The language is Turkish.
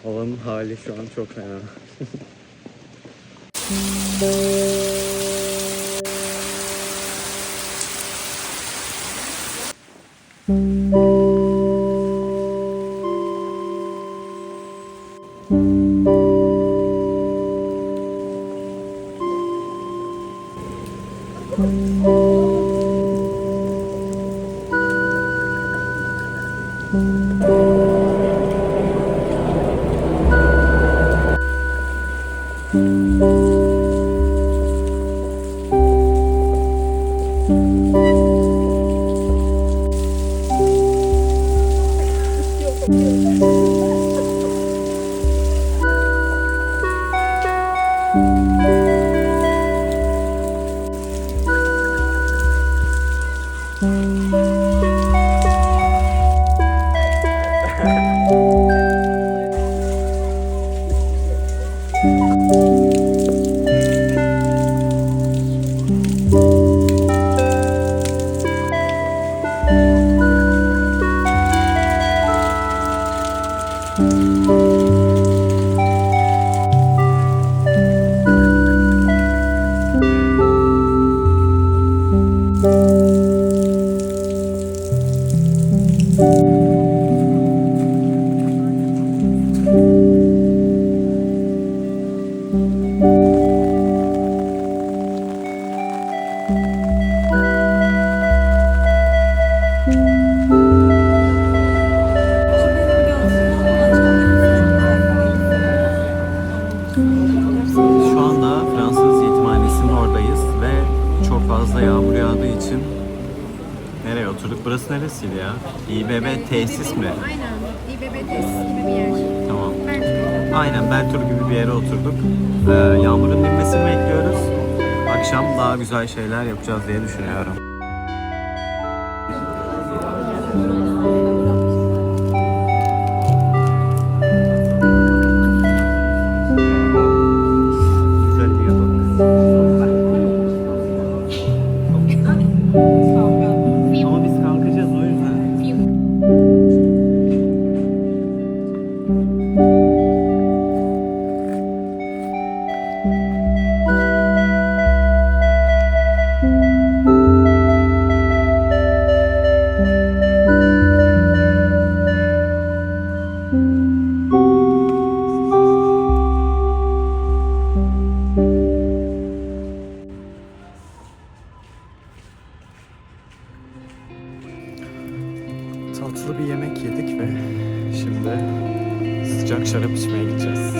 Havanın hali şu an çok fena. Şu anda Fransız yetimhanesinin oradayız ve çok fazla yağmur yağdığı için nereye oturduk? Burası neresiydi ya? İBB tesis mi? Aynen. İBB tesis gibi bir yer. Tamam. Belki. Aynen Beltur gibi bir yere oturduk. Yağmurun dinmesini bekliyoruz. Akşam daha güzel şeyler yapacağız diye düşünüyorum. Ama biz kalkacağız o yüzden. Tatlı bir yemek yedik ve şimdi sıcak şarap içmeye gideceğiz.